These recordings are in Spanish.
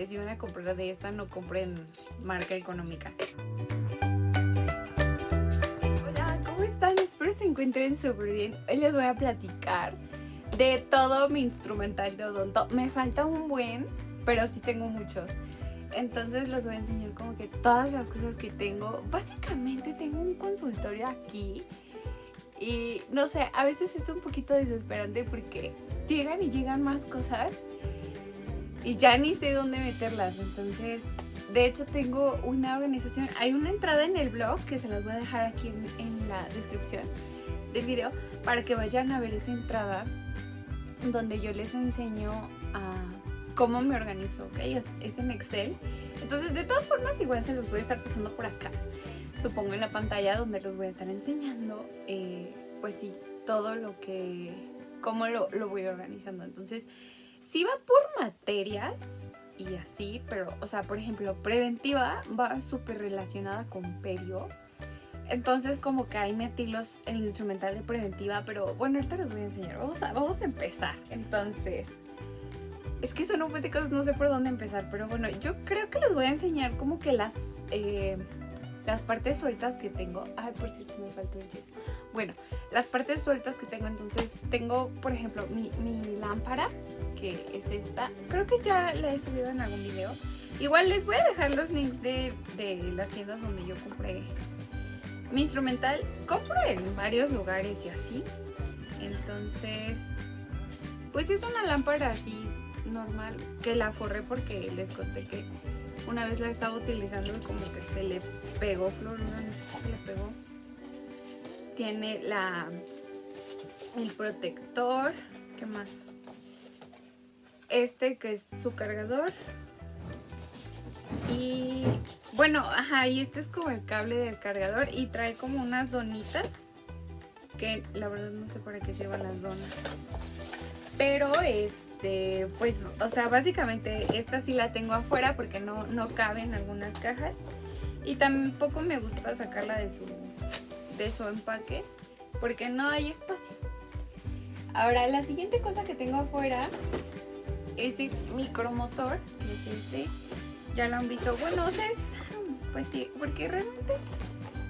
si van a comprar de esta, no compren marca económica. Hola, ¿cómo están? Espero se encuentren súper bien. Hoy les voy a platicar de todo mi instrumental de odonto. Me falta un buen, pero sí tengo mucho. Entonces les voy a enseñar como que todas las cosas que tengo. Básicamente tengo un consultorio aquí. Y no sé, a veces es un poquito desesperante porque llegan y llegan más cosas y ya ni sé dónde meterlas. Entonces, de hecho tengo una organización. Hay una entrada en el blog que se las voy a dejar aquí en la descripción del video para que vayan a ver esa entrada donde yo les enseño a cómo me organizo, ¿ok? Es en Excel. Entonces, de todas formas, igual se los voy a estar pasando por acá. Supongo en la pantalla donde los voy a estar enseñando, pues sí, todo lo que, cómo lo voy organizando. Entonces, sí va por materias y así, pero, o sea, por ejemplo, preventiva va súper relacionada con perio. Entonces, como que ahí metí el instrumental de preventiva, pero bueno, ahorita les voy a enseñar. Vamos a empezar. Entonces, es que son un montón de cosas, no sé por dónde empezar, pero bueno, yo creo que les voy a enseñar como que las partes sueltas que tengo. Ay, por cierto, me faltó el yeso. Bueno, las partes sueltas que tengo. Entonces tengo, por ejemplo, mi lámpara, que es esta. Creo que ya la he subido en algún video. Igual les voy a dejar los links de las tiendas donde yo compré mi instrumental. Compro en varios lugares y así. Entonces, pues es una lámpara así normal, que la forré porque les conté que una vez la estaba utilizando y como que se le pegó flor, no sé si se le pegó. Tiene el protector, ¿qué más? Este que es su cargador. Y bueno, ajá, y este es como el cable del cargador y trae como unas donitas, que la verdad no sé para qué sirvan las donas. Pero pues, o sea, básicamente esta sí la tengo afuera porque no cabe en algunas cajas. Y tampoco me gusta sacarla de su empaque porque no hay espacio. Ahora, la siguiente cosa que tengo afuera es el micromotor, que es este. Ya lo han visto. Bueno, o sea, pues sí, porque realmente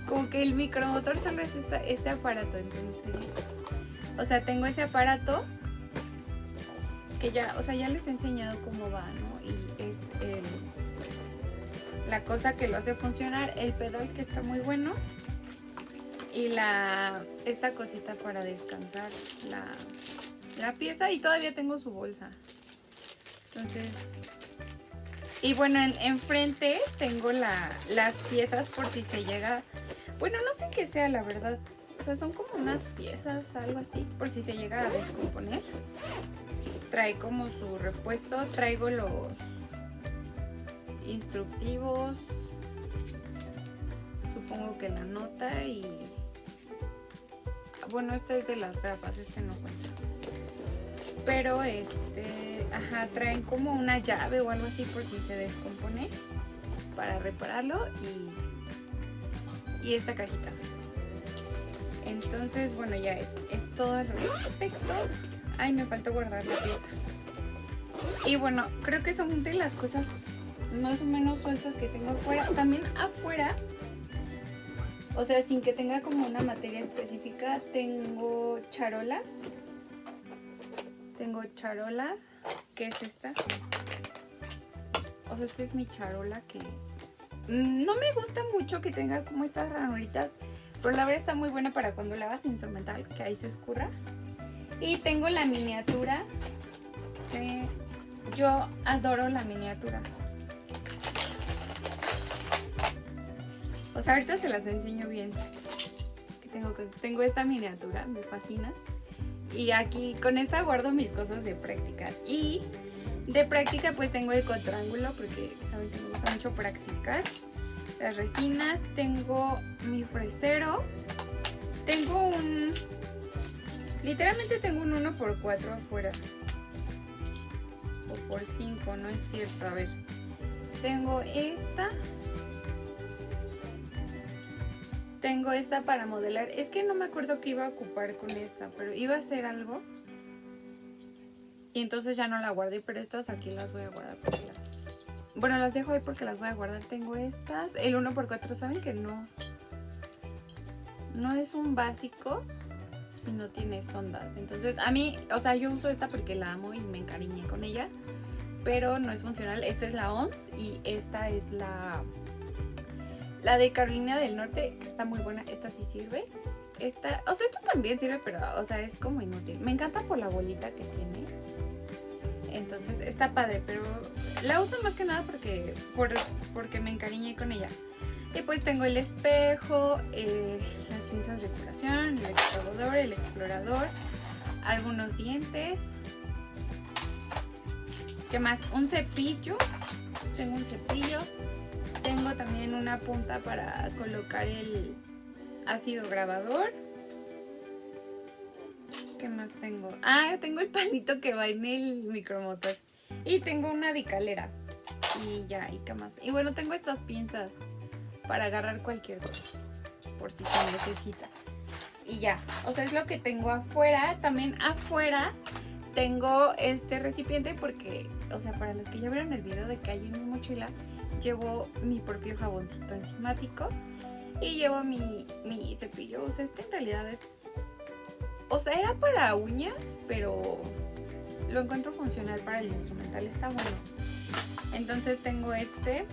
como que el micromotor solo es este aparato. Entonces, o sea, tengo ese aparato que ya, o sea, ya les he enseñado cómo va, ¿no? Y es la cosa que lo hace funcionar, el pedal que está muy bueno y esta cosita para descansar la pieza, y todavía tengo su bolsa. Entonces, y bueno, enfrente tengo las piezas por si se llega, bueno, no sé qué sea la verdad, o sea, son como unas piezas, algo así, por si se llega a descomponer. Trae como su repuesto, traigo los instructivos, supongo que la nota y bueno, este es de las grapas, este no cuenta, pero ajá, traen como una llave o algo así por si se descompone para repararlo, y esta cajita. Entonces, bueno, ya es todo al respecto. Ay, me faltó guardar la pieza. Y bueno, creo que son de las cosas más o menos sueltas que tengo afuera. También afuera, o sea, sin que tenga como una materia específica, tengo charolas. Tengo charola, que es esta. O sea, esta es mi charola que no me gusta mucho que tenga como estas ranuritas, pero la verdad está muy buena para cuando lavas instrumental, que ahí se escurra. Y tengo la miniatura, que yo adoro la miniatura. O sea, ahorita se las enseño bien. Tengo esta miniatura, me fascina. Y aquí con esta guardo mis cosas de práctica. Y de práctica pues tengo el cotrángulo, porque saben que me gusta mucho practicar. Las resinas, tengo mi fresero. Tengo literalmente tengo un 1x4 afuera. O por 5, no es cierto, a ver. Tengo esta. Tengo esta para modelar. Es que no me acuerdo qué iba a ocupar con esta, pero iba a hacer algo. Y entonces ya no la guardé, pero estas aquí las voy a guardar porque bueno, las dejo ahí porque las voy a guardar. Tengo estas. El 1x4, ¿saben que no? No es un básico si no tiene sondas. Entonces, a mí, o sea, yo uso esta porque la amo y me encariñé con ella. Pero no es funcional. Esta es la OMS y esta es la de Carolina del Norte, que está muy buena. Esta sí sirve. Esta también sirve, pero, o sea, es como inútil. Me encanta por la bolita que tiene. Entonces está padre, pero la uso más que nada porque me encariñé con ella. Y pues tengo el espejo, las pinzas de curación, el explorador, algunos dientes. ¿Qué más? Un cepillo. Tengo un cepillo. Tengo también una punta para colocar el ácido grabador. ¿Qué más tengo? Ah, tengo el palito que va en el micromotor. Y tengo una dicalera. Y ya, ¿y qué más? Y bueno, tengo estas pinzas para agarrar cualquier cosa, por si se necesita. Y ya, o sea, es lo que tengo afuera. También afuera tengo este recipiente porque, o sea, para los que ya vieron el video de que hay en mi mochila, llevo mi propio jaboncito enzimático y llevo mi cepillo. O sea, este en realidad es... O sea, era para uñas, pero lo encuentro funcional para el instrumental. Está bueno. Entonces tengo este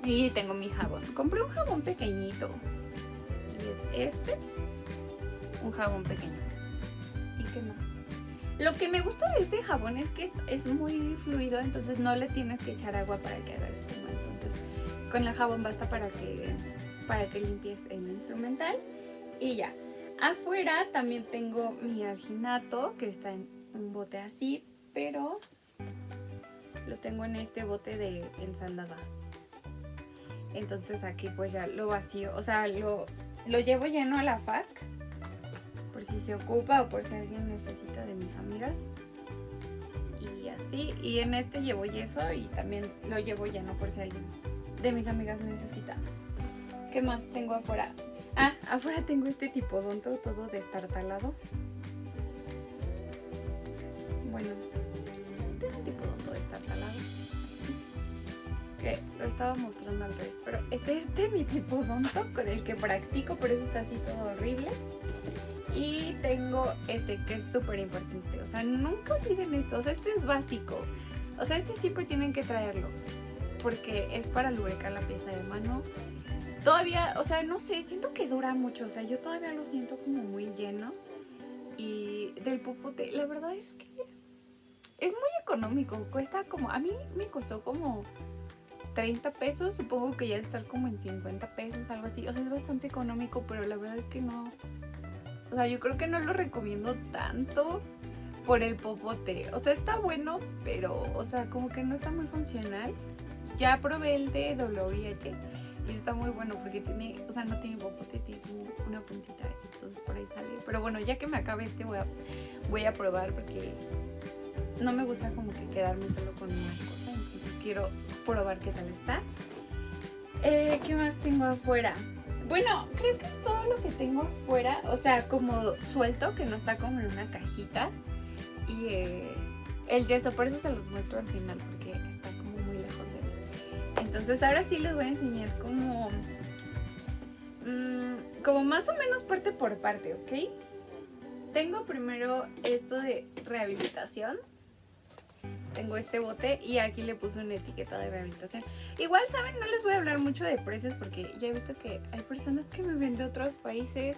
y tengo mi jabón. Compré un jabón pequeñito. Y es este. Un jabón pequeño. ¿Y qué más? Lo que me gusta de este jabón es que es muy fluido, entonces no le tienes que echar agua para que haga espuma. Entonces con el jabón basta para que limpies el instrumental y ya. Afuera también tengo mi alginato, que está en un bote así, pero lo tengo en este bote de ensalada. Entonces aquí pues ya lo vacío, o sea, lo llevo lleno a la FARC, por si se ocupa o por si alguien necesita de mis amigas. Y así, y en este llevo yeso y también lo llevo lleno por si alguien de mis amigas necesita. ¿Qué más tengo afuera? Ah, afuera tengo este tipodonto todo destartalado. Bueno, tengo un tipodonto destartalado. Que lo estaba mostrando al revés, pero es este mi tipodonto con el que practico, por eso está así todo horrible. Y tengo este que es súper importante, o sea, nunca olviden esto, o sea, este es básico. O sea, este siempre tienen que traerlo, porque es para lubricar la pieza de mano. Todavía, o sea, no sé, siento que dura mucho, o sea, yo todavía lo siento como muy lleno. Y del popote, la verdad es que es muy económico, cuesta como, a mí me costó como 30 pesos, supongo que ya debe estar como en 50 pesos, algo así. O sea, es bastante económico, pero la verdad es que no, o sea, yo creo que no lo recomiendo tanto por el popote. O sea, está bueno, pero, o sea, como que no está muy funcional. Ya probé el de WH y está muy bueno porque tiene, o sea, no tiene popote, tiene como una puntita, entonces por ahí sale. Pero bueno, ya que me acabe este voy a probar porque no me gusta como que quedarme solo con una cosa, entonces quiero probar qué tal está. ¿Qué más tengo afuera? Bueno, creo que es todo lo que tengo afuera, o sea, como suelto, que no está como en una cajita. Y el yeso, por eso se los muestro al final, porque está como muy lejos de mí. Entonces ahora sí les voy a enseñar como más o menos parte por parte, ¿ok? Tengo primero esto de rehabilitación. Tengo este bote y aquí le puse una etiqueta de rehabilitación. Igual, ¿saben? No les voy a hablar mucho de precios porque ya he visto que hay personas que me ven de otros países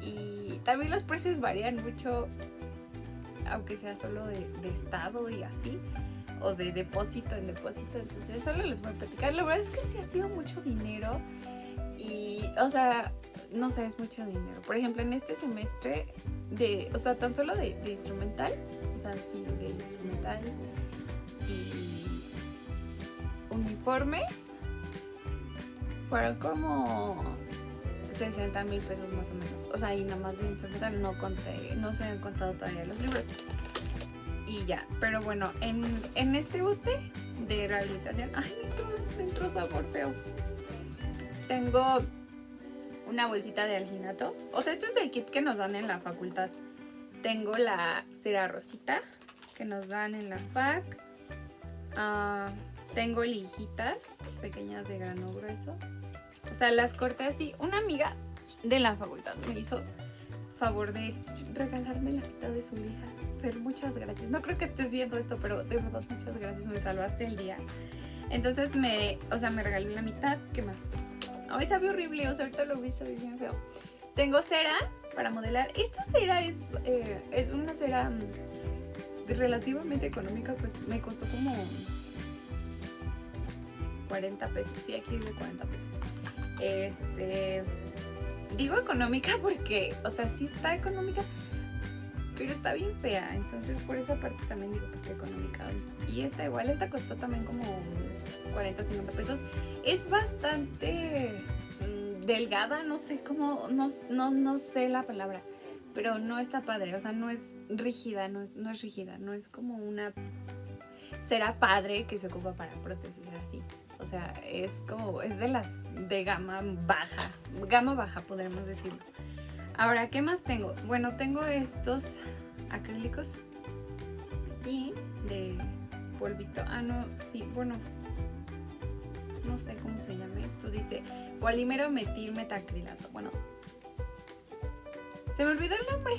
y también los precios varían mucho, aunque sea solo de estado y así, o de depósito en depósito. Entonces solo les voy a platicar. La verdad es que sí ha sido mucho dinero y, o sea, no sé, es mucho dinero. Por ejemplo, en este semestre, o sea, tan solo de instrumental, o sea, sí, de instrumental y uniformes, fueron como 60,000 pesos más o menos. O sea, y nada más de instrumental no se han contado todavía los libros. Y ya, pero bueno, en este bote de rehabilitación, ay, me entró sabor feo. Tengo una bolsita de alginato. O sea, esto es del kit que nos dan en la facultad. Tengo la cera rosita, que nos dan en la fac. Tengo lijitas pequeñas de grano grueso. O sea, las corté así. Una amiga de la facultad me hizo favor de regalarme la mitad de su lija. Fer, muchas gracias. No creo que estés viendo esto, pero de verdad muchas gracias. Me salvaste el día. Entonces me regaló la mitad. ¿Qué más? Ay, sabe horrible. O sea, ahorita lo vi, sabe bien feo. Tengo cera para modelar. Esta cera es una cera relativamente económica. Pues me costó como 40 pesos. Sí, aquí es de 40 pesos. Digo económica porque, o sea, sí está económica, pero está bien fea. Entonces, por esa parte también digo que está económica. Y esta igual, esta costó también como 40, 50 pesos. Es bastante delgada, no sé cómo, no sé la palabra, pero no está padre. O sea, no es rígida, no es rígida. No es como una cera padre que se ocupa para prótesis así. O sea, es de las de gama baja podremos decirlo. Ahora, ¿qué más tengo? Bueno, tengo estos acrílicos y de polvito. No, sí, bueno, no sé cómo se llama esto. Dice polímero metilmetacrilato. Bueno, se me olvidó el nombre.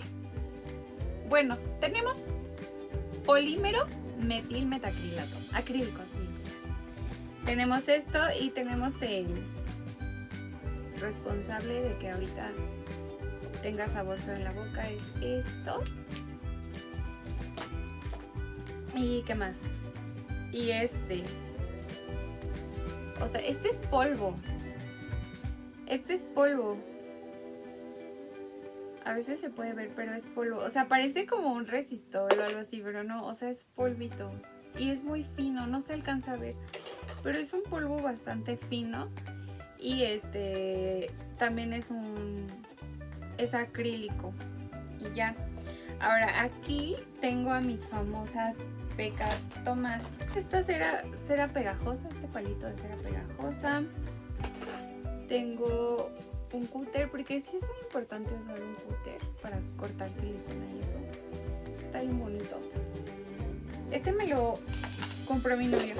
Bueno, tenemos polímero metilmetacrilato, acrílico. Tenemos esto y tenemos el responsable de que ahorita tenga sabor feo en la boca, es esto. ¿Y qué más? Y o sea, este es polvo. A veces se puede ver, pero es polvo. O sea, parece como un resistol o algo así, pero no, o sea, es polvito. Y es muy fino, no se alcanza a ver. Pero es un polvo bastante fino. Y también es acrílico. Y ya. Ahora aquí tengo a mis famosas Pecatomas. Esta cera pegajosa, este palito de cera pegajosa. Tengo un cúter, porque sí es muy importante usar un cúter para cortar silicona y eso. Está bien bonito. Este me lo compró mi novio.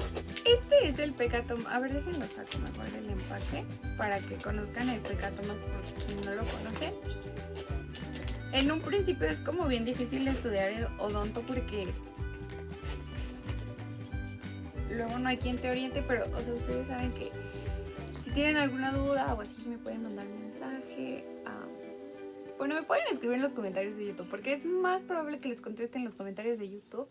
Este es el Pecatomas. A ver, déjenlo saco mejor del empaque para que conozcan el Pecatomas por si no lo conocen. En un principio es como bien difícil de estudiar el odonto porque luego no hay quien te oriente, pero o sea, ustedes saben que si tienen alguna duda o así me pueden mandar un mensaje. Bueno, me pueden escribir en los comentarios de YouTube porque es más probable que les conteste en los comentarios de YouTube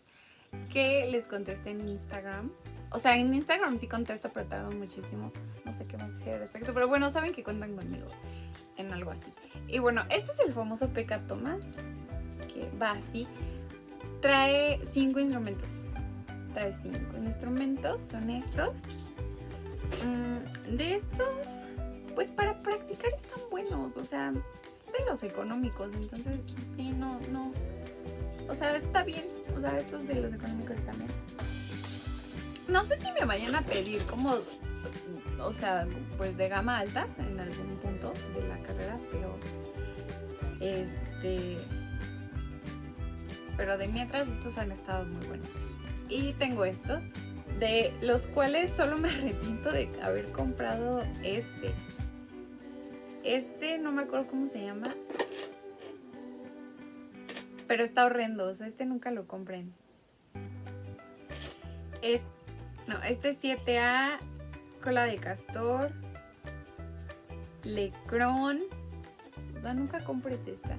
que les conteste en Instagram. O sea, en Instagram sí contesto, pero tardo muchísimo. No sé qué más decir al respecto, pero bueno, saben que cuentan conmigo en algo así. Y bueno, este es el famoso Pecatomas, que va así. Trae 5 instrumentos. Son estos. De estos, pues para practicar están buenos. O sea, son de los económicos. Entonces, sí, no. O sea, está bien. O sea, estos de los económicos están bien. No sé si me vayan a pedir como, o sea, pues de gama alta en algún punto de la carrera, pero de mientras estos han estado muy buenos. Y tengo estos, de los cuales solo me arrepiento de haber comprado este. No me acuerdo cómo se llama, pero está horrendo, o sea, nunca lo compren. Este es 7A, cola de castor, lecrón. O sea, nunca compres esta.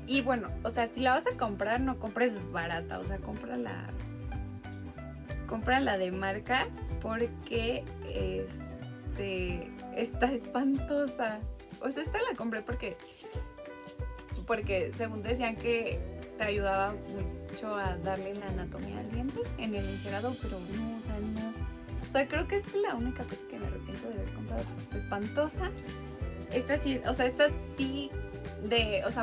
Y bueno, o sea, si la vas a comprar, no compres barata. O sea, cómprala de marca porque está espantosa. O sea, esta la compré porque según decían que te ayudaba mucho a darle la anatomía al diente en el encerado, pero no, o sea, no. O sea, creo que es la única cosa que me arrepiento de haber comprado, porque está espantosa. Esta sí, o sea,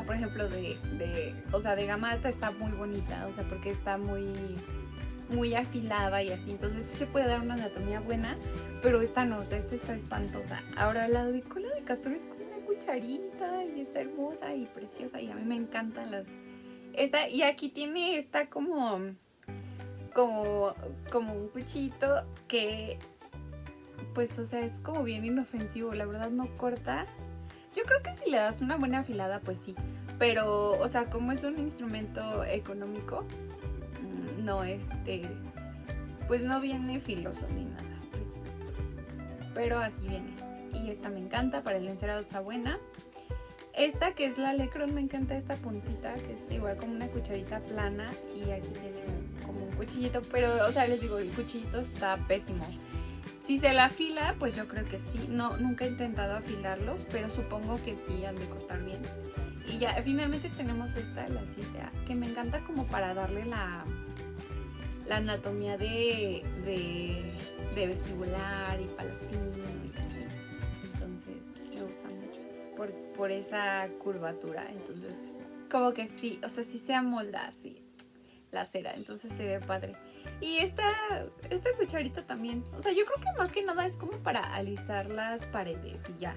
por ejemplo, de gama alta está muy bonita, o sea, porque está muy afilada y así, entonces sí se puede dar una anatomía buena, pero esta no, o sea, esta está espantosa. Ahora, la de cola de castor es como una cucharita y está hermosa y preciosa y a mí me encantan y aquí tiene esta como como un cuchillito que, pues, o sea, es como bien inofensivo, la verdad no corta. Yo creo que si le das una buena afilada, pues sí. Pero, o sea, como es un instrumento económico, no, pues no viene filoso ni nada. Pues, pero así viene. Y esta me encanta, para el encerado está buena. Esta que es la Lecron, me encanta esta puntita, que es igual como una cucharita plana. Y aquí tiene como un cuchillito, pero, o sea, les digo, el cuchillito está pésimo. Si se la afila, pues yo creo que sí. No, nunca he intentado afilarlos, pero supongo que sí han de cortar bien. Y ya, finalmente tenemos esta, la cita, que me encanta como para darle la anatomía de vestibular y palatino y así. Entonces, me gusta mucho por esa curvatura. Entonces, como que sí, o sea, sí se amolda así la cera, entonces se ve padre. Y esta cucharita también, o sea, yo creo que más que nada es como para alisar las paredes y ya.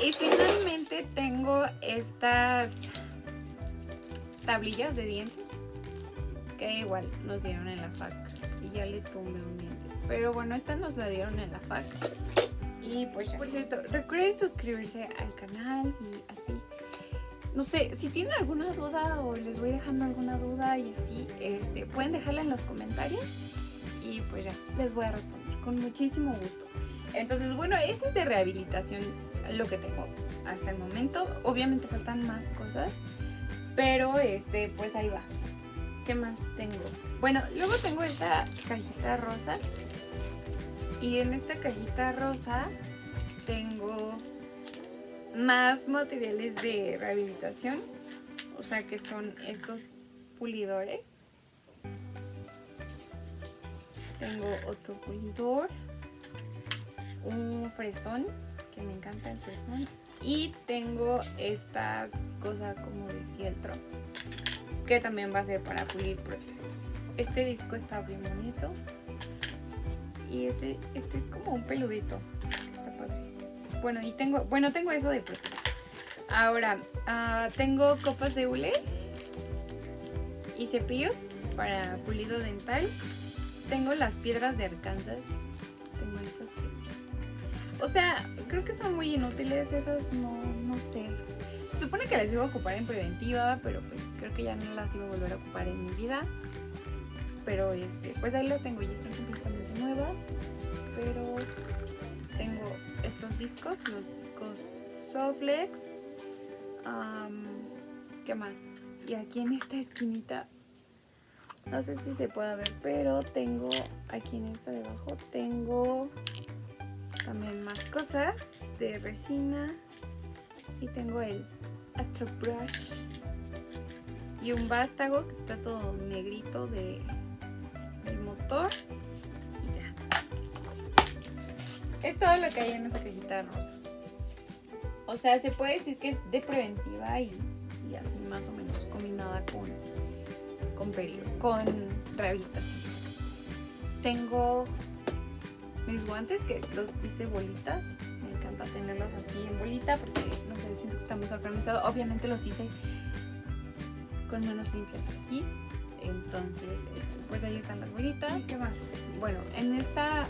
Y finalmente tengo estas tablillas de dientes que igual nos dieron en la fac y ya le tumbé un diente. Pero bueno, esta nos la dieron en la fac. Y pues ya. Por cierto, recuerden suscribirse al canal y así. No sé, si tienen alguna duda o les voy dejando alguna duda y así, pueden dejarla en los comentarios y pues ya, les voy a responder con muchísimo gusto. Entonces, bueno, eso es de rehabilitación lo que tengo hasta el momento. Obviamente faltan más cosas, pero pues ahí va. ¿Qué más tengo? Bueno, luego tengo esta cajita rosa y en esta cajita rosa tengo más materiales de rehabilitación, o sea que son estos pulidores. Tengo otro pulidor, un fresón, que me encanta el fresón, y tengo esta cosa como de fieltro, que también va a ser para pulir prótesis. Este disco está bien bonito y este es como un peludito, está padre. Bueno, y tengo eso de prótesis. Ahora, tengo copas de hule y cepillos para pulido dental. Tengo las piedras de Arkansas. Tengo estas. O sea, creo que son muy inútiles esas, no sé. Se supone que las iba a ocupar en preventiva, pero pues creo que ya no las iba a volver a ocupar en mi vida. Pero pues ahí las tengo, ya están completamente nuevas. Pero tengo estos discos, los discos Soflex. ¿Qué más? Y aquí en esta esquinita, no sé si se puede ver, pero tengo aquí en esta de abajo, tengo también más cosas de resina. Y tengo el Astro Brush y un vástago que está todo negrito del motor. Y ya. Es todo lo que hay en esa cajita rosa. O sea, se puede decir que es de preventiva y así más o menos combinada con rehabilitación. Tengo mis guantes que los hice bolitas. Me encanta tenerlos así en bolita porque no sé, siento que está más organizado. Obviamente los hice con manos limpias así. Entonces, pues ahí están las bolitas. ¿Y qué más? Bueno, en esta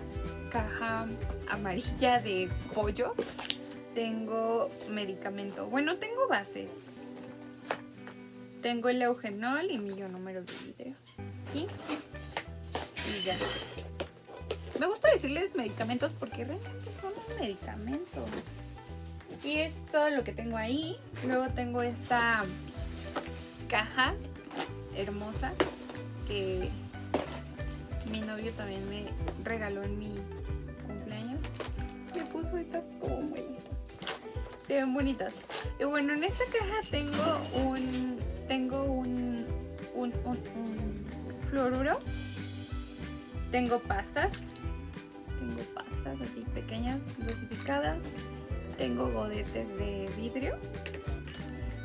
caja amarilla de pollo tengo medicamento. Bueno, tengo bases. Tengo el eugenol y mi ionúmero de vidrio. Aquí. Y ya. Me gusta decirles medicamentos porque realmente son un medicamento. Y es todo lo que tengo ahí. Luego tengo esta caja hermosa que mi novio también me regaló en mi cumpleaños. Me puso estas como muy... Se ven bonitas. Y bueno, en esta caja tengo un fluoruro. Tengo pastas así pequeñas, dosificadas. Tengo godetes de vidrio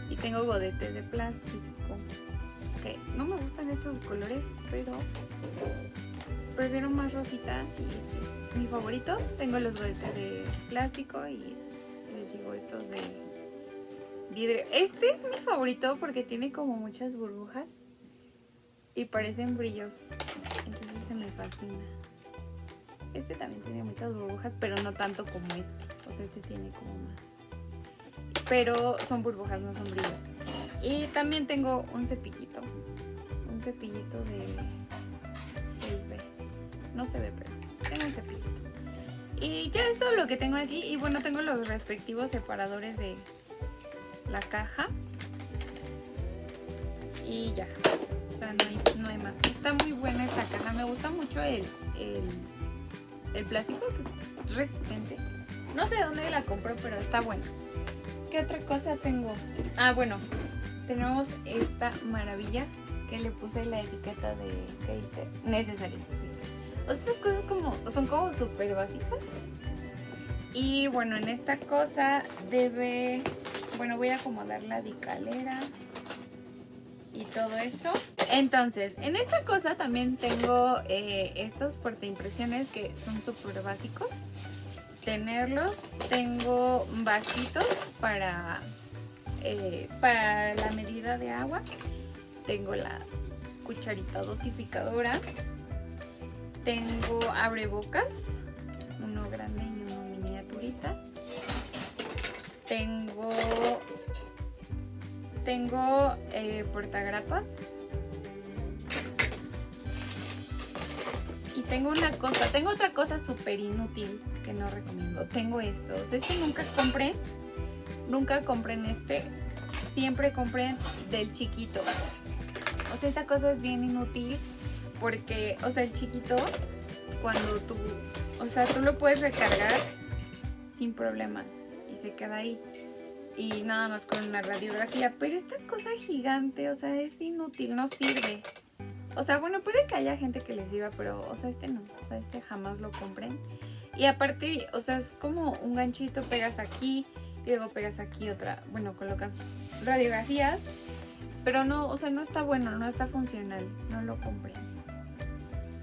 y tengo godetes de plástico. Que no me gustan estos colores, pero prefiero más rosita y este es mi favorito. Tengo los godetes de plástico y les digo estos de vidrio. Este es mi favorito porque tiene como muchas burbujas y parecen brillos. Entonces se me fascina. Este también tiene muchas burbujas, pero no tanto como este. O sea, este tiene como más. Pero son burbujas, no son brillos. Y también tengo un cepillito. Un cepillito de 6B. No se ve, pero tengo un cepillito. Y ya es todo lo que tengo aquí. Y bueno, tengo los respectivos separadores de la caja. Y ya. O sea, no hay más. Está muy buena esta caja. Me gusta mucho el plástico, que es resistente. No sé dónde la compro, pero está buena. ¿Qué otra cosa tengo? Ah, bueno. Tenemos esta maravilla que le puse la etiqueta de, ¿qué dice? Necesarias, sí. Estas cosas son como súper básicas. Y bueno, en esta cosa bueno, voy a acomodar la dicalera y todo eso. Entonces, en esta cosa también tengo estos portaimpresiones que son súper básicos. Tenerlos. Tengo vasitos para la medida de agua. Tengo la cucharita dosificadora. Tengo abrebocas, uno grande y uno miniaturita. Tengo portagrapas. Y tengo otra cosa súper inútil que no recomiendo. Tengo estos. Nunca compren este. Siempre compren del chiquito. O sea, esta cosa es bien inútil porque, o sea, el chiquito, cuando tú lo puedes recargar sin problemas y se queda ahí. Y nada más con una radiografía. Pero esta cosa gigante, o sea, es inútil, no sirve. O sea, bueno, puede que haya gente que le sirva, pero, o sea, este no. O sea, este jamás lo compren. Y aparte, o sea, es como un ganchito, pegas aquí y luego pegas aquí otra. Bueno, colocas radiografías, pero no, o sea, no está bueno, no está funcional. No lo compren.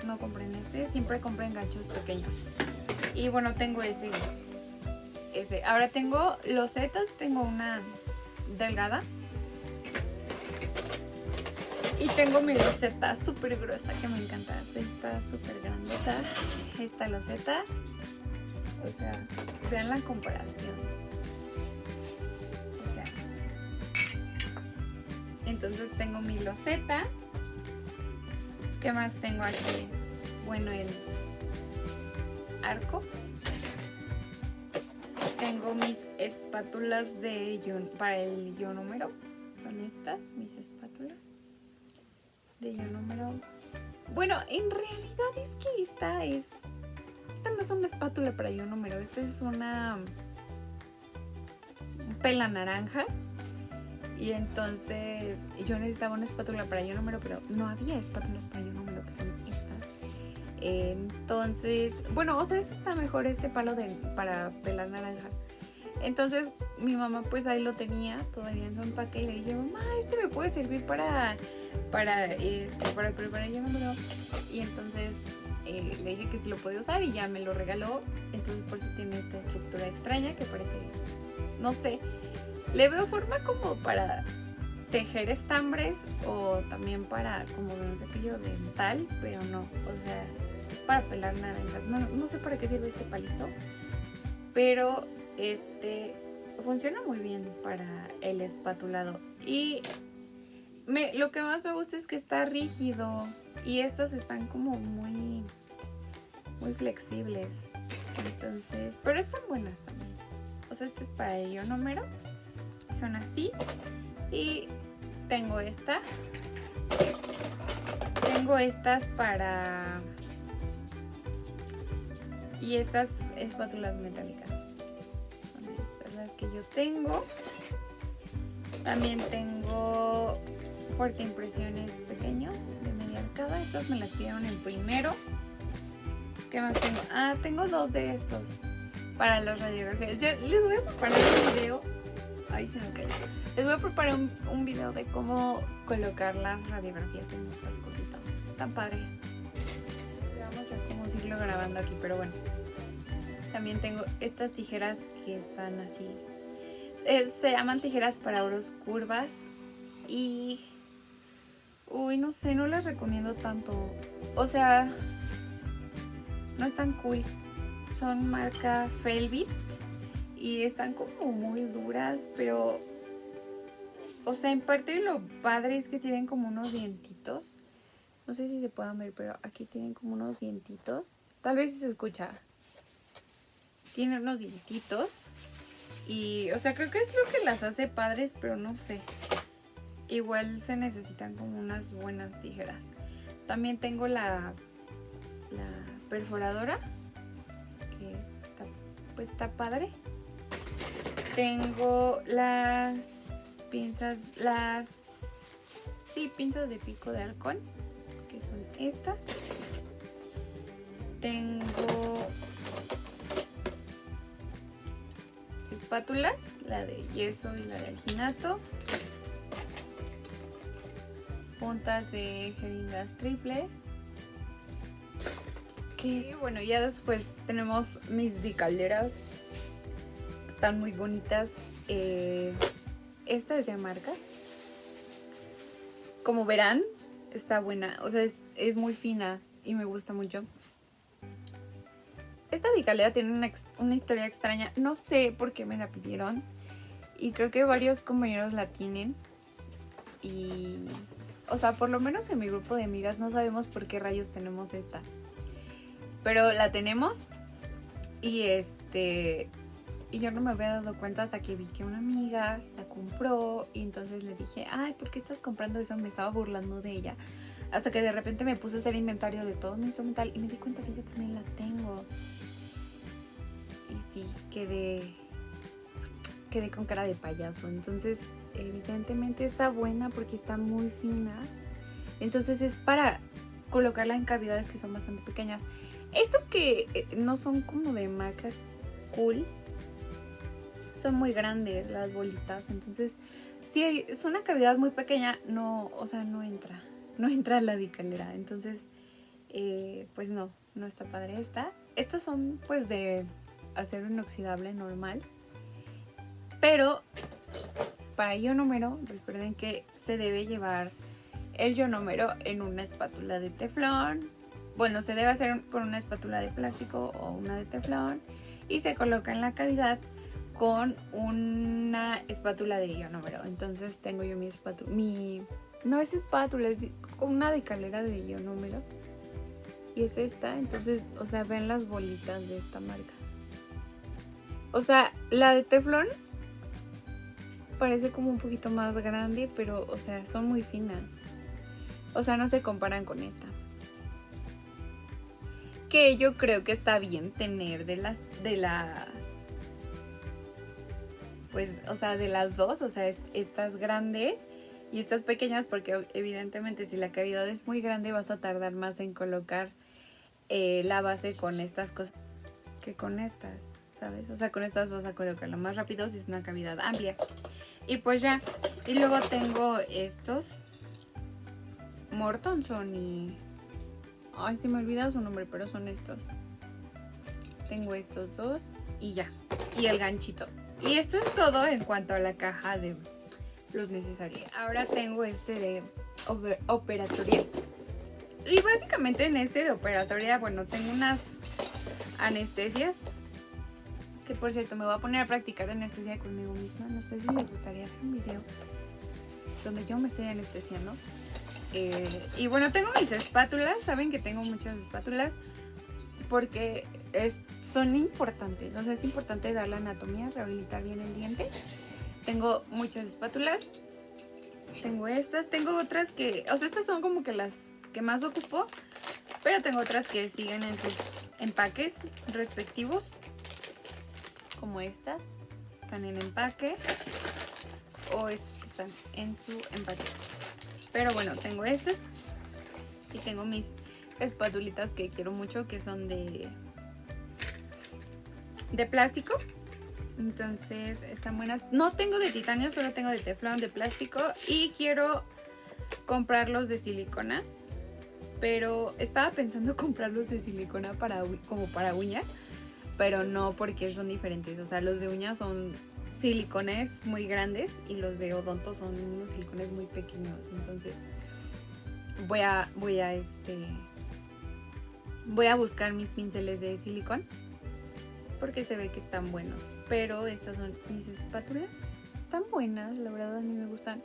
No compren este, siempre compren ganchos pequeños. Y bueno, tengo ese. Ahora tengo losetas, tengo una delgada. Y tengo mi loseta súper gruesa que me encanta. Está súper grandota esta loseta. O sea, vean la comparación. O sea, entonces tengo mi loseta. ¿Qué más tengo aquí? Bueno, el arco. Tengo mis espátulas para el ionómero. Son estas, mis espátulas de ionómero. Bueno, en realidad es que esta no es una espátula para ionómero. Esta es una pela naranjas. Y entonces yo necesitaba una espátula para ionómero, pero no había espátulas para ionómero, que son estas. Entonces, bueno, o sea, este está mejor, este palo para pelar naranja. Entonces mi mamá pues ahí lo tenía todavía en su empaque y le dije, mamá, este me puede servir para preparar ionómero. Y entonces le dije que sí lo podía usar y ya me lo regaló. Entonces por eso tiene esta estructura extraña que parece, no sé, le veo forma como para tejer estambres o también para como de un cepillo dental, pero no, o sea, es para pelar naranjas. No sé para qué sirve este palito, pero funciona muy bien para el espatulado. Y lo que más me gusta es que está rígido y estas están como muy flexibles. Entonces, pero están buenas también. O sea, este es para el ionómero. Son así. Y tengo esta. Tengo estas para... Y estas espátulas metálicas. Son estas las que yo tengo. También tengo portaimpresiones pequeños de media arcada. Estas me las pidieron en primero. ¿Qué más tengo? Ah, tengo dos de estos para las radiografías. Yo les voy a preparar un video. Ay, se me cayó. Les voy a preparar un video de cómo colocar las radiografías en estas cositas. Están padres. Vamos a cómo seguirlo grabando aquí, pero bueno. También tengo estas tijeras que están así. Se llaman tijeras para oros curvas. Y Uy, no sé, no las recomiendo tanto. O sea, no están cool. Son marca Felbit y están como muy duras, pero... O sea, en parte lo padre es que tienen como unos dientitos. No sé si se puedan ver, pero aquí tienen como unos dientitos. Tal vez si se escucha. Tienen unos dientitos. Y, o sea, creo que es lo que las hace padres, pero no sé. Igual se necesitan como unas buenas tijeras. También tengo la perforadora, que está, pues está padre. Tengo las pinzas, pinzas de pico de halcón, que son estas. Tengo espátulas, la de yeso y la de alginato. Puntas de jeringas triples. Y bueno, ya después tenemos mis bicalderas. Están muy bonitas. Esta es de marca. Como verán, está buena. O sea, es muy fina y me gusta mucho. Esta bicaldera tiene una historia extraña. No sé por qué me la pidieron. Y creo que varios compañeros la tienen. Y... O sea, por lo menos en mi grupo de amigas no sabemos por qué rayos tenemos esta. Pero la tenemos. Y y yo no me había dado cuenta hasta que vi que una amiga la compró. Y entonces le dije, ay, ¿por qué estás comprando eso? Me estaba burlando de ella. Hasta que de repente me puse a hacer inventario de todo mi instrumental. Y me di cuenta que yo también la tengo. Y sí, quedé con cara de payaso. Entonces, evidentemente está buena porque está muy fina. Entonces es para colocarla en cavidades que son bastante pequeñas. Estas que no son como de marca cool, son muy grandes las bolitas. Entonces, si es una cavidad muy pequeña, no entra la bicalera. Entonces, pues no está padre esta. Estas son pues de acero inoxidable normal. Pero para ionómero, recuerden que se debe llevar el ionómero en una espátula de teflón. Bueno, se debe hacer con una espátula de plástico o una de teflón. Y se coloca en la cavidad con una espátula de ionómero. Entonces tengo yo mi espátula. No es espátula, es una decalera de ionómero. Y es esta. Entonces, o sea, ven las bolitas de esta marca. O sea, la de teflón parece como un poquito más grande, pero, o sea, son muy finas. O sea, no se comparan con esta. Que yo creo que está bien tener de las pues, o sea, de las dos, o sea, estas grandes y estas pequeñas, porque evidentemente si la cavidad es muy grande vas a tardar más en colocar la base con estas cosas que con estas, ¿sabes? O sea, con estas vas a colocarlo más rápido si es una cavidad amplia. Y pues ya, y luego tengo estos Mortonson y... Ay, se me olvida su nombre, pero son estos. Tengo estos dos y ya. Y el ganchito. Y esto es todo en cuanto a la caja de los necesarios. Ahora tengo este de operatoria. Y básicamente en este de operatoria, bueno, tengo unas anestesias. Que por cierto, me voy a poner a practicar anestesia conmigo misma. No sé si les gustaría hacer un video donde yo me estoy anestesiando. Y bueno, tengo mis espátulas. Saben que tengo muchas espátulas porque son importantes. O sea, es importante dar la anatomía, rehabilitar bien el diente. Tengo muchas espátulas. Tengo estas. Tengo otras que... O sea, estas son como que las que más ocupo. Pero tengo otras que siguen en sus empaques respectivos. Como estas. Están en empaque. O estas que están en su empaque. Pero bueno, tengo estas. Y tengo mis espatulitas que quiero mucho, que son de plástico. Entonces están buenas. No tengo de titanio, solo tengo de teflón, de plástico. Y quiero comprarlos de silicona. Pero estaba pensando comprarlos de silicona como para uña. Pero no, porque son diferentes. O sea, los de uña son silicones muy grandes y los de odonto son unos silicones muy pequeños. Entonces voy a buscar mis pinceles de silicón porque se ve que están buenos. Pero estas son mis espátulas. Están buenas, la verdad a mí me gustan.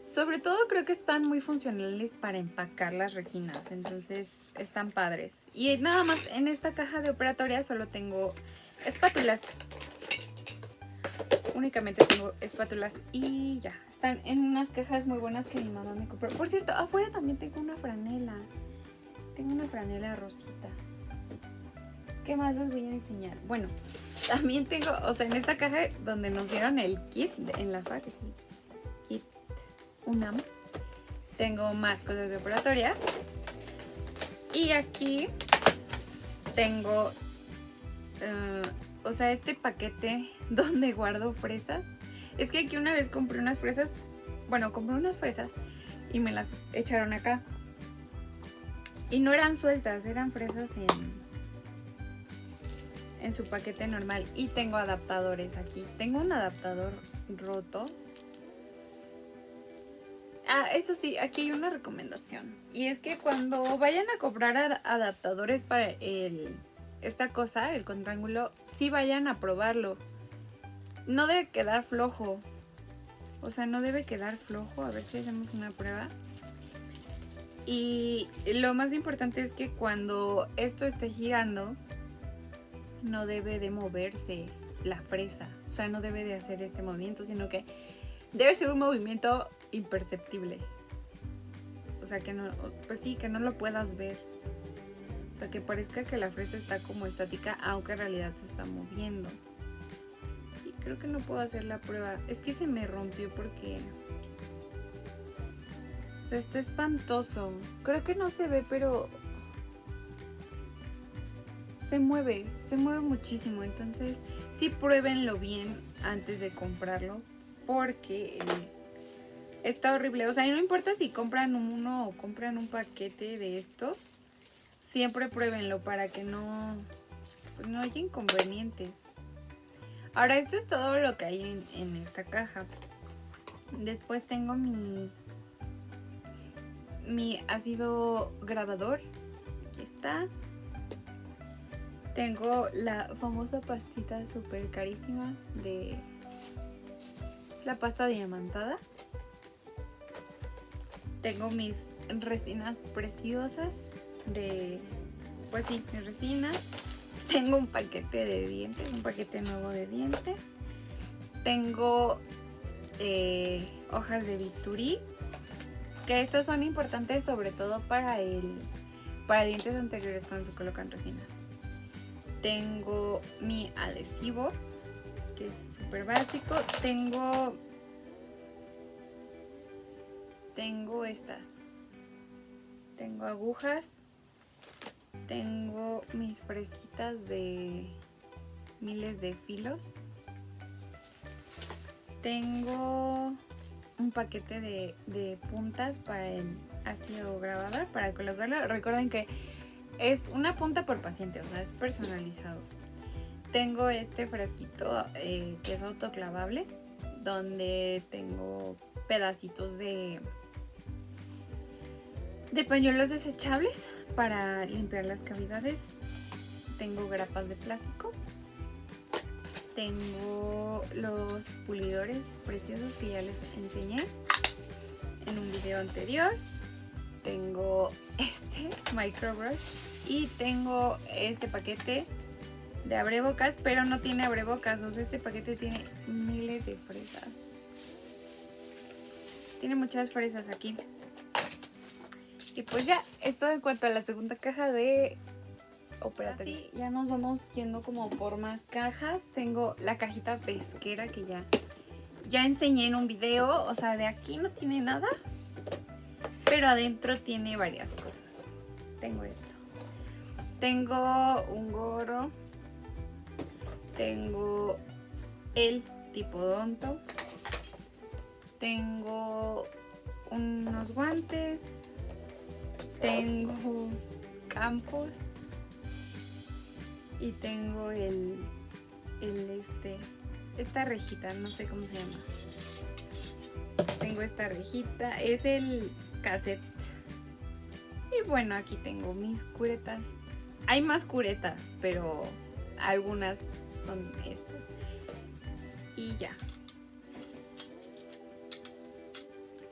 Sobre todo creo que están muy funcionales para empacar las resinas. Entonces están padres. Y nada más en esta caja de operatoria solo tengo espátulas. Únicamente tengo espátulas y ya. Están en unas cajas muy buenas que mi mamá me compró. Por cierto, afuera también tengo una franela. Tengo una franela rosita. ¿Qué más les voy a enseñar? Bueno, también tengo, o sea, en esta caja donde nos dieron el kit en la FAC, kit UNAM, tengo más cosas de operatoria. Y aquí tengo, o sea, este paquete donde guardo fresas. Es que aquí una vez compré unas fresas, y me las echaron acá. Y no eran sueltas, eran fresas en su paquete normal. Y tengo adaptadores aquí. Tengo un adaptador roto. Eso sí, aquí hay una recomendación. Y es que cuando vayan a comprar adaptadores para esta cosa, el contraángulo, sí vayan a probarlo. No debe quedar flojo. O sea, no debe quedar flojo. A ver si hacemos una prueba. Y lo más importante es que cuando esto esté girando, no debe de moverse la fresa. O sea, no debe de hacer este movimiento, sino que debe ser un movimiento imperceptible. O sea, que no, pues sí, que no lo puedas ver. O sea, que parezca que la fresa está como estática, aunque en realidad se está moviendo. Y creo que no puedo hacer la prueba. Es que se me rompió porque... O sea, está espantoso. Creo que no se ve, pero... se mueve muchísimo. Entonces, sí pruébenlo bien antes de comprarlo. Porque está horrible. O sea, y no importa si compran uno o compran un paquete de estos. Siempre pruébenlo para que no haya inconvenientes. Ahora, esto es todo lo que hay en esta caja. Después tengo mi ácido grabador. Aquí está. Tengo la famosa pastita súper carísima de la pasta diamantada. Tengo mis resinas preciosas de... Pues sí, mis resinas. Tengo un paquete de dientes, un paquete nuevo de dientes. Tengo hojas de bisturí, que estas son importantes sobre todo para dientes anteriores cuando se colocan resinas. Tengo mi adhesivo, que es súper básico. Tengo estas. Tengo agujas. Tengo mis fresitas de miles de filos. Tengo un paquete de puntas para el ácido grabador, para colocarlo. Recuerden que es una punta por paciente, o sea, es personalizado. Tengo este frasquito que es autoclavable, donde tengo pedacitos de pañuelos desechables para limpiar las cavidades. Tengo grapas de plástico. Tengo los pulidores preciosos que ya les enseñé en un video anterior. Tengo este microbrush y tengo este paquete de abrebocas, pero no tiene abrebocas. O sea, este paquete tiene miles de fresas. Tiene muchas fresas aquí. Y pues ya, esto en cuanto a la segunda caja de operatorio. Así ya nos vamos yendo como por más cajas. Tengo la cajita pesquera que ya enseñé en un video. O sea, de aquí no tiene nada, pero adentro tiene varias cosas. Tengo esto. Tengo un gorro. Tengo el tipodonto. Tengo unos guantes. Tengo campos. Y tengo esta rejita, no sé cómo se llama. Tengo esta rejita, es el cassette bueno, aquí tengo mis curetas. Hay más curetas, pero algunas son estas. Y ya.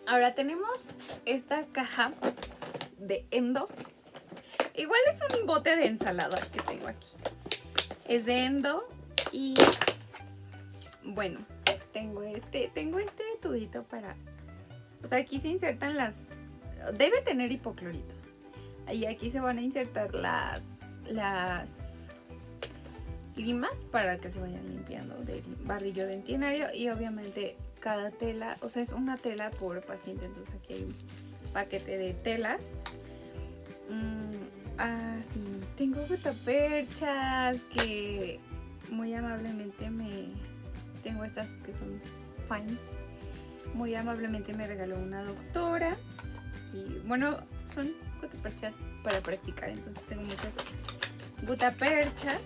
Ahora tenemos esta caja de Endo. Igual es un bote de ensalada que tengo aquí. Es de Endo y bueno, tengo este tubito para... O sea, aquí se insertan las... Debe tener hipoclorito. Y aquí se van a insertar las limas para que se vayan limpiando del barrillo dentinario. Y obviamente cada tela, o sea, es una tela por paciente. Entonces aquí hay un paquete de telas. Sí, tengo guataperchas que muy amablemente tengo estas que son fine. Muy amablemente me regaló una doctora. Y bueno, son guataperchas para practicar. Entonces tengo muchas guataperchas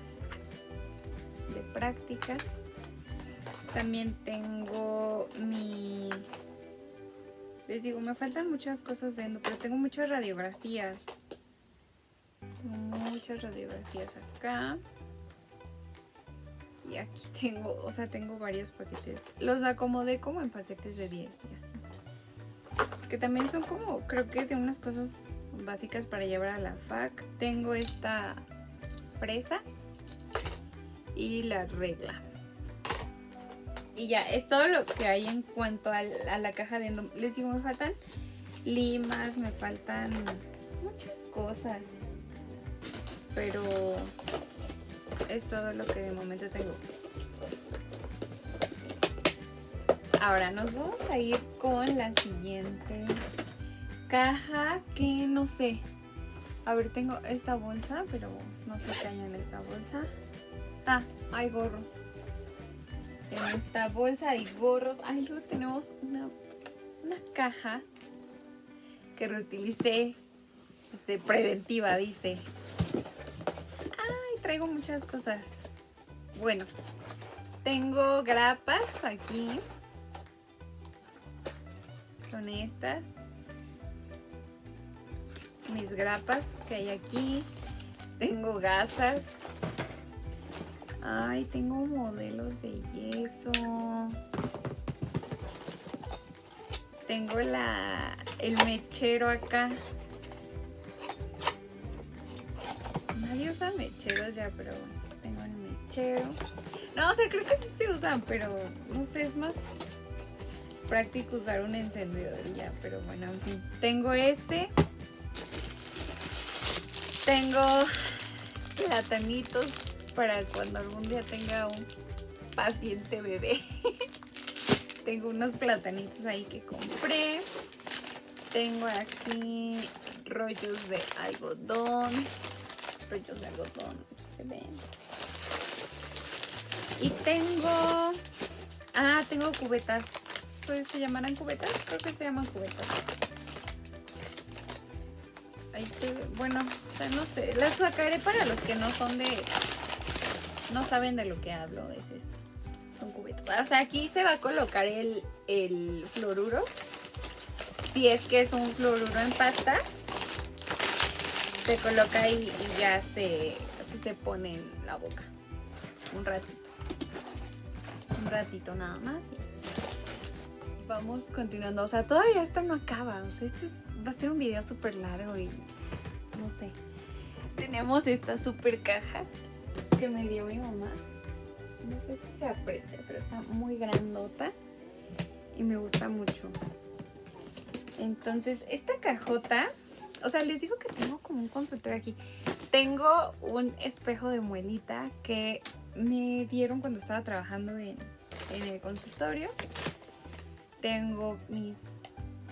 de prácticas. También tengo les digo, me faltan muchas cosas de Endo, pero tengo muchas radiografías. Tengo muchas radiografías acá. Y aquí tengo varios paquetes. Los acomodé como en paquetes de 10 y así. Que también son como, creo que de unas cosas básicas para llevar a la fac. Tengo esta fresa y la regla. Y ya, es todo lo que hay en cuanto a la caja de Endo. Les digo, me faltan limas, me faltan muchas cosas. Pero es todo lo que de momento tengo. Ahora nos vamos a ir con la siguiente caja que no sé. A ver, tengo esta bolsa, pero no sé qué hay en esta bolsa. Hay gorros. En esta bolsa hay gorros. Luego tenemos una caja que reutilicé de preventiva, dice. Traigo muchas cosas. Bueno, tengo grapas aquí. Son estas. Mis grapas que hay aquí. Tengo gasas. Tengo modelos de yeso. Tengo el mechero acá. Nadie usa mecheros ya, pero tengo el mechero. No, o sea, creo que sí se usan, pero no sé, es más práctico usar un encendedor ya, pero bueno, en fin. Tengo ese. Tengo platanitos para cuando algún día tenga un paciente bebé. Tengo unos platanitos ahí que compré. Tengo aquí rollos de algodón. Aquí se ven. Y tengo cubetas. Pues se llamarán cubetas, creo que se llaman cubetas. Ahí se ve, bueno, o sea, no sé, las sacaré para los que no saben de lo que hablo. Es esto, son cubetas. O sea, aquí se va a colocar el fluoruro. Si es que es un fluoruro en pasta, se coloca ahí y ya así se pone en la boca un ratito nada más y así. Vamos continuando, o sea, todavía esto no acaba, o sea, va a ser un video súper largo y no sé. Tenemos esta súper caja que me dio mi mamá, no sé si se aprecia, pero está muy grandota y me gusta mucho. Entonces esta cajota, o sea, les digo que tengo como un consultorio aquí. Tengo un espejo de muelita que me dieron cuando estaba trabajando en el consultorio. Tengo mis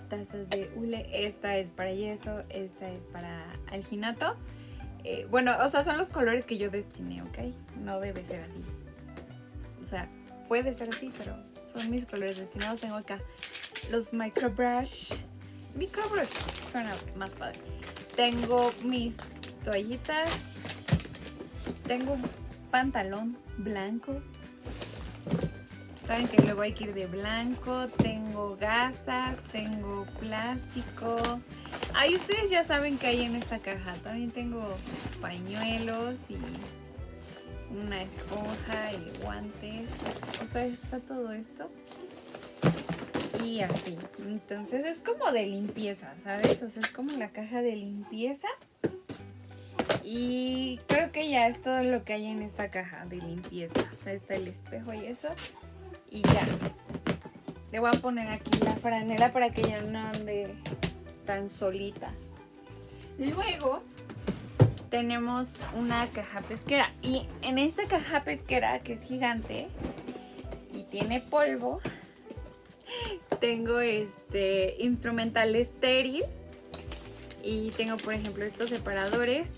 tazas de hule. Esta es para yeso, esta es para alginato. Bueno, o sea, son los colores que yo destiné, ¿ok? No debe ser así. O sea, puede ser así, pero son mis colores destinados. Tengo acá los microbrush. Suena más padre. Tengo mis toallitas. Tengo un pantalón blanco. Saben que luego hay que ir de blanco. Tengo gasas, tengo plástico. Ay, ustedes ya saben que hay en esta caja. También tengo pañuelos y una esponja y guantes. O sea, está todo esto. Y así. Entonces es como de limpieza, ¿sabes? O sea, es como la caja de limpieza. Y creo que ya es todo lo que hay en esta caja de limpieza. O sea, está el espejo y eso. Y ya. Le voy a poner aquí la franela para que ya no ande tan solita. Luego tenemos una caja pesquera. Y en esta caja pesquera, que es gigante y tiene polvo, tengo instrumental estéril. Y tengo, por ejemplo, estos separadores.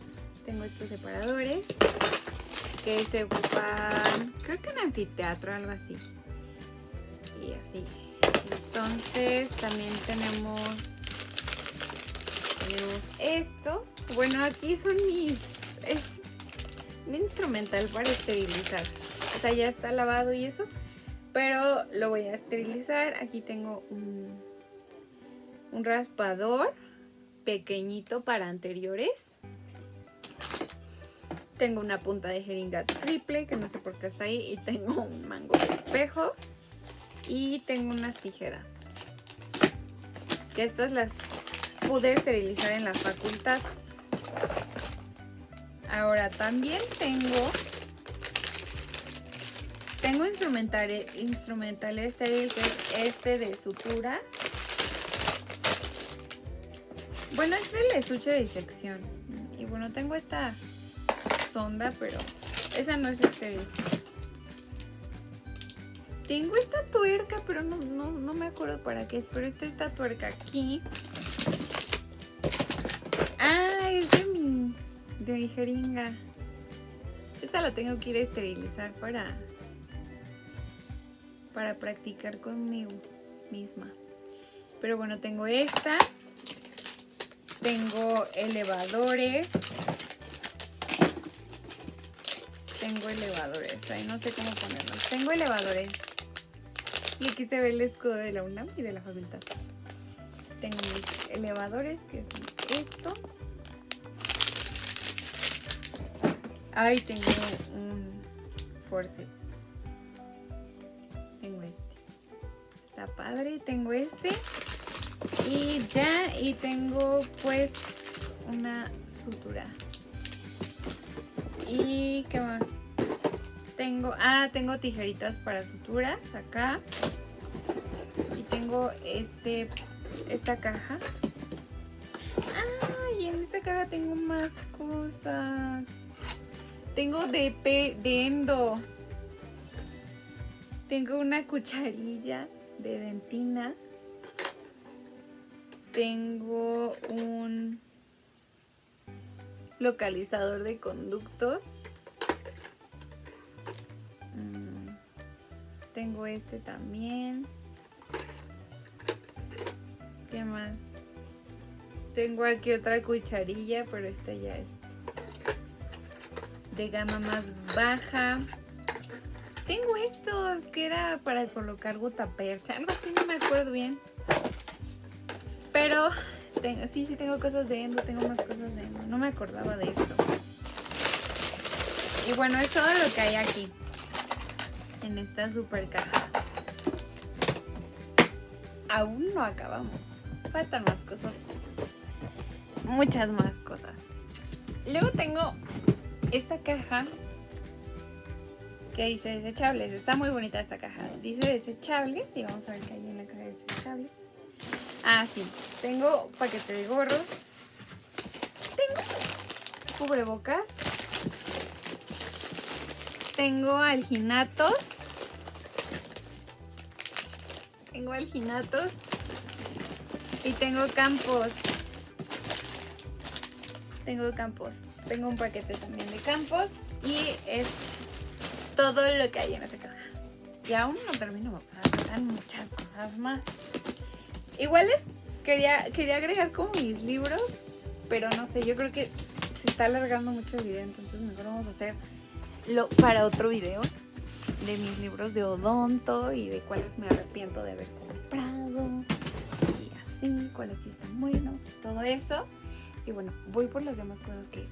Tengo estos separadores que se ocupan, creo que en anfiteatro o algo así. Y así. Entonces también tenemos esto. Bueno, aquí son es un instrumental para esterilizar. O sea, ya está lavado y eso, pero lo voy a esterilizar. Aquí tengo un raspador pequeñito para anteriores. Tengo una punta de jeringa triple, que no sé por qué está ahí. Y tengo un mango de espejo. Y tengo unas tijeras. Que estas las pude esterilizar en la facultad. Ahora también tengo instrumental estéril, que es de sutura. Bueno, es del estuche de disección. Y bueno, tengo esta sonda, pero esa no es estéril. Tengo esta tuerca, pero no me acuerdo para qué es. Pero esta tuerca aquí. Ah, es de mi jeringa. Esta la tengo que ir a esterilizar para practicar conmigo misma. Pero bueno, tengo esta. Tengo elevadores. Ahí no sé cómo ponerlos. Tengo elevadores. Y aquí se ve el escudo de la UNAM y de la facultad. Tengo mis elevadores, que son estos. Ahí tengo un forceps. Tengo este. Está padre. Tengo este. Y ya. Y tengo pues una sutura. ¿Y qué más? Tengo tijeritas para suturas acá. Y tengo esta caja. Y en esta caja tengo más cosas. Tengo de endo. Tengo una cucharilla de dentina. Tengo un localizador de conductos. Tengo este también. ¿Qué más? Tengo aquí otra cucharilla, pero esta ya es de gama más baja. Tengo estos que era para colocar gutapercha, algo así, no me acuerdo bien. Pero sí tengo cosas de endo, tengo más cosas de endo. No me acordaba de esto. Y bueno, es todo lo que hay aquí, en esta super caja. Aún no acabamos. Faltan más cosas. Muchas más cosas. Luego tengo esta caja que dice desechables. Está muy bonita esta caja. Dice desechables y vamos a ver qué hay en la caja de desechables. Sí. Tengo paquete de gorros. Tengo cubrebocas. Tengo alginatos. Y tengo campos. Tengo un paquete también de campos. Y es todo lo que hay en esta caja. Y aún no termino, o sea, faltan muchas cosas más. Igual quería agregar como mis libros, pero no sé, yo creo que se está alargando mucho el video, entonces mejor vamos a hacerlo para otro video de mis libros de odonto y de cuáles me arrepiento de haber comprado y así. sí, cuáles sí están buenos y todo eso. Y bueno, voy por las demás cosas que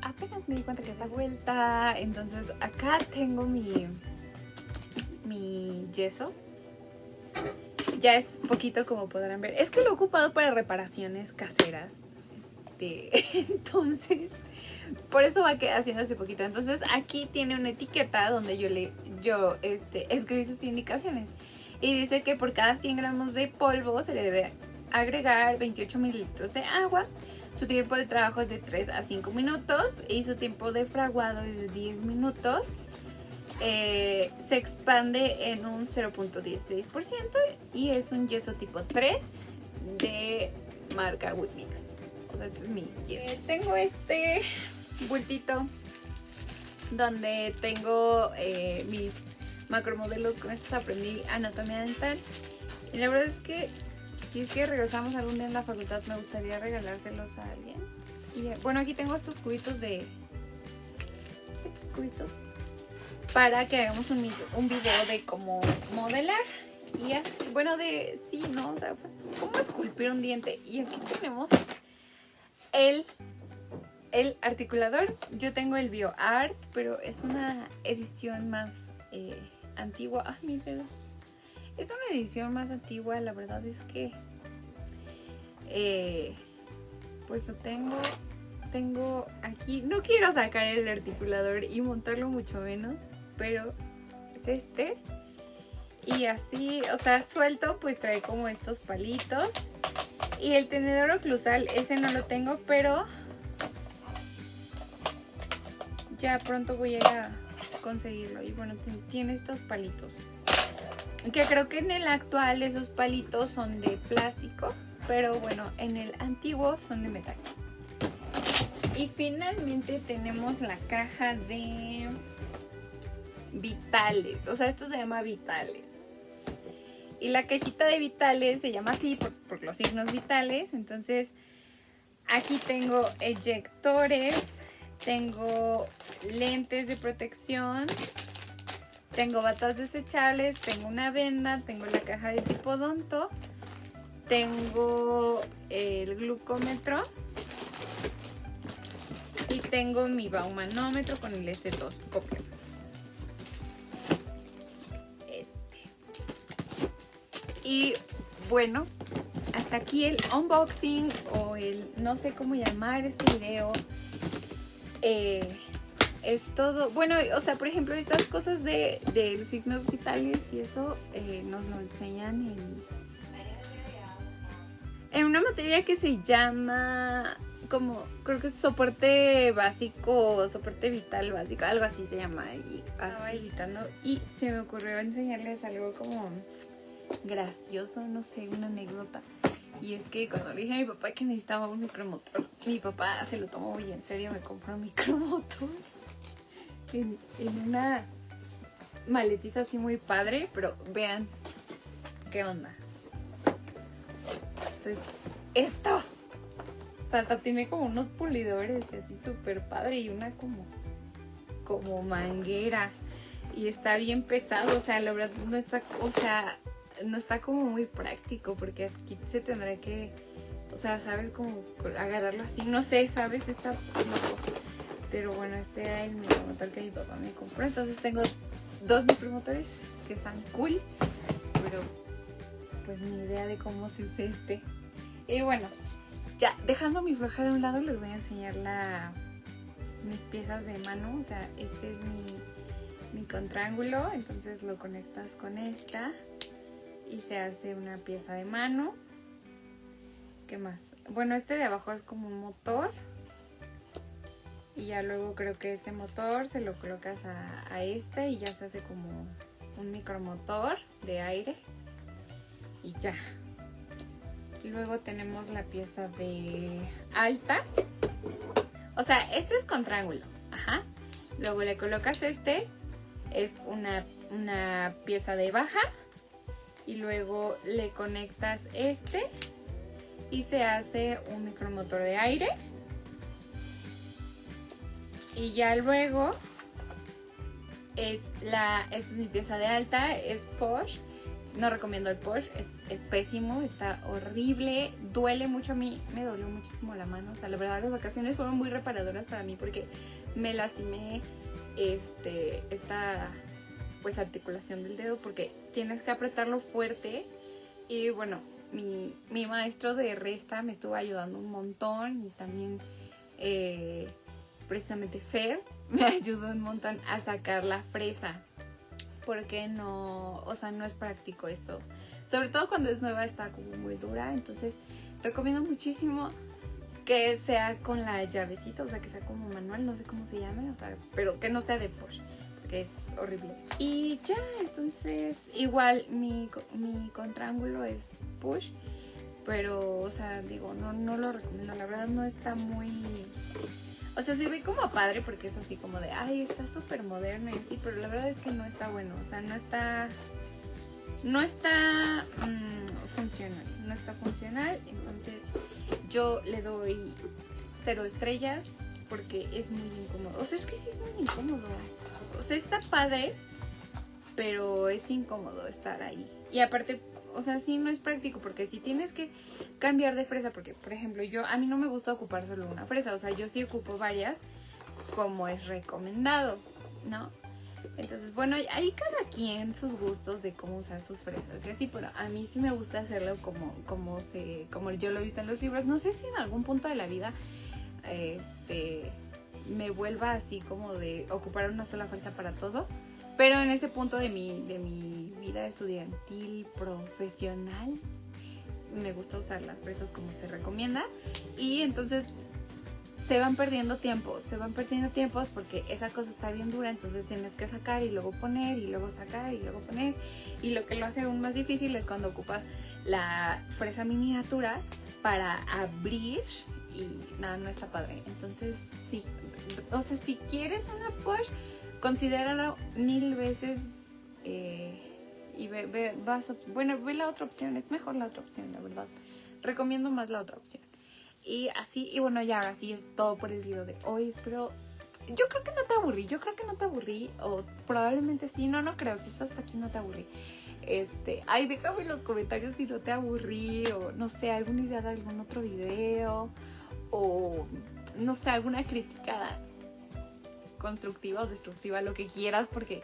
apenas me di cuenta que da vuelta. Entonces acá tengo mi yeso. Ya es poquito, como podrán ver. Es que lo he ocupado para reparaciones caseras. Entonces, por eso va haciendo hace poquito. Entonces aquí tiene una etiqueta donde yo escribí sus indicaciones. Y dice que por cada 100 gramos de polvo se le debe agregar 28 mililitros de agua. Su tiempo de trabajo es de 3 a 5 minutos y su tiempo de fraguado es de 10 minutos. Se expande en un 0.16% y es un yeso tipo 3 de marca Woodmix. O sea, este es mi yeso. Tengo este bultito donde tengo mis macromodelos. Con estos aprendí anatomía dental. Y la verdad es que si es que regresamos algún día en la facultad, me gustaría regalárselos a alguien. Y bueno, aquí tengo estos cubitos para que hagamos un video de cómo modelar. Y así, bueno, o sea, cómo esculpir un diente. Y aquí tenemos el articulador. Yo tengo el BioArt, pero es una edición más antigua. ¡Ah, mi dedo! Es una edición más antigua, la verdad es que pues lo tengo aquí. No quiero sacar el articulador y montarlo mucho menos, pero es este. Y así, o sea, suelto, pues trae como estos palitos. Y el tenedor oclusal, ese no lo tengo, pero ya pronto voy a ir a conseguirlo. Y bueno, tiene estos palitos. Que creo que en el actual esos palitos son de plástico, pero bueno, en el antiguo son de metal. Y finalmente tenemos la caja de Vitales. O sea, esto se llama Vitales. Y la cajita de Vitales se llama así por los signos vitales. Entonces, aquí tengo eyectores, tengo lentes de protección, tengo batas desechables, tengo una venda, tengo la caja de tipo odonto, tengo el glucómetro y tengo mi baumanómetro con el estetoscopio. Y bueno, hasta aquí el unboxing o no sé cómo llamar este video. Es todo. Bueno, o sea, por ejemplo, estas cosas de los signos vitales y eso nos lo enseñan en una materia que se llama como, creo que es soporte básico, soporte vital básico, algo así se llama. Y estaba editando y se me ocurrió enseñarles algo como gracioso, no sé, una anécdota. Y es que cuando le dije a mi papá que necesitaba un micromotor, mi papá se lo tomó muy en serio, me compró un micromotor en una maletita así muy padre, pero vean qué onda. Entonces, esto, o sea, hasta tiene como unos pulidores y así súper padre y una como manguera y está bien pesado, o sea, la verdad no está, o sea, no está como muy práctico porque aquí se tendrá que, o sea, sabes, como agarrarlo así, no sé, sabes, está loco. Pero bueno, este era el micromotor que mi papá me compró. Entonces tengo 2 micromotores que están cool, pero pues ni idea de cómo se usa este. Y bueno, ya dejando mi flojera de un lado, les voy a enseñar mis piezas de mano. O sea, este es mi contraángulo, entonces lo conectas con esta y se hace una pieza de mano. ¿Qué más? Bueno, este de abajo es como un motor y ya luego creo que ese motor se lo colocas a este y ya se hace como un micromotor de aire y ya. Y luego tenemos la pieza de alta, o sea, este es contraángulo, ajá. Luego le colocas este, es una pieza de baja. Y luego le conectas este y se hace un micromotor de aire. Y ya luego esta es mi pieza de alta, es Porsche. No recomiendo el Porsche, es pésimo, está horrible, duele mucho. A mí me dolió muchísimo la mano. O sea, la verdad las vacaciones fueron muy reparadoras para mí porque me lastimé esta pues articulación del dedo porque tienes que apretarlo fuerte. Y bueno, mi maestro de resta me estuvo ayudando un montón y también precisamente Fer me ayudó un montón a sacar la fresa porque no, o sea, no es práctico esto. Sobre todo cuando es nueva está como muy dura, entonces recomiendo muchísimo que sea con la llavecita, o sea, que sea como manual, no sé cómo se llame, o sea, pero que no sea de push, porque es horrible. Y ya, entonces, igual mi contraángulo es push, pero, o sea, digo, no lo recomiendo, la verdad no está muy... O sea, se ve como padre porque es así como de, ay, está súper moderno y así, pero la verdad es que no está bueno, o sea, no está funcional, entonces yo le doy 0 estrellas porque es muy incómodo. O sea, es que sí es muy incómodo. O sea, está padre, pero es incómodo estar ahí. Y aparte, o sea, sí no es práctico porque si tienes que cambiar de fresa, porque por ejemplo, a mí no me gusta ocupar solo una fresa, o sea, yo sí ocupo varias como es recomendado, ¿no? Entonces, bueno, hay cada quien sus gustos de cómo usar sus fresas y así, pero a mí sí me gusta hacerlo como yo lo he visto en los libros. No sé si en algún punto de la vida me vuelva así como de ocupar una sola fresa para todo, pero en ese punto de mi vida estudiantil, profesional, me gusta usar las fresas como se recomienda y entonces se van perdiendo tiempos porque esa cosa está bien dura, entonces tienes que sacar y luego poner y luego sacar y luego poner, y lo que lo hace aún más difícil es cuando ocupas la fresa miniatura para abrir y nada, no está padre. Entonces sí, o sea, si quieres una push, considéralo 1000 veces y ve la otra opción, es mejor la otra opción, la verdad, recomiendo más la otra opción. Y así, y bueno, ya ahora sí es todo por el video de hoy. Espero, yo creo que no te aburrí, o probablemente sí, no creo, si estás hasta aquí no te aburrí. Ay, déjame en los comentarios si no te aburrí, o no sé, alguna idea de algún otro video, o no sé, alguna crítica constructiva o destructiva, lo que quieras, porque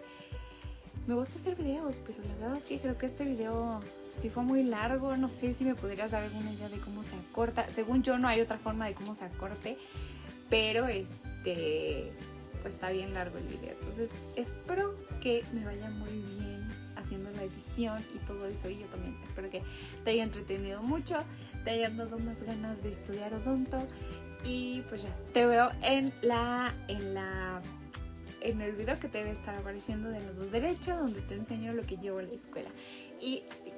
me gusta hacer videos, pero la verdad es que creo que este video sí fue muy largo. No sé si me podrías dar alguna idea de cómo se acorta. Según yo no hay otra forma de cómo se acorte, pero pues está bien largo el video. Entonces espero que me vaya muy bien haciendo la edición y todo eso, y yo también espero que te haya entretenido mucho, te hayan dado más ganas de estudiar odonto, y pues ya, te veo en el video que te debe estar apareciendo de los dos derechos, donde te enseño lo que llevo a la escuela. Y así.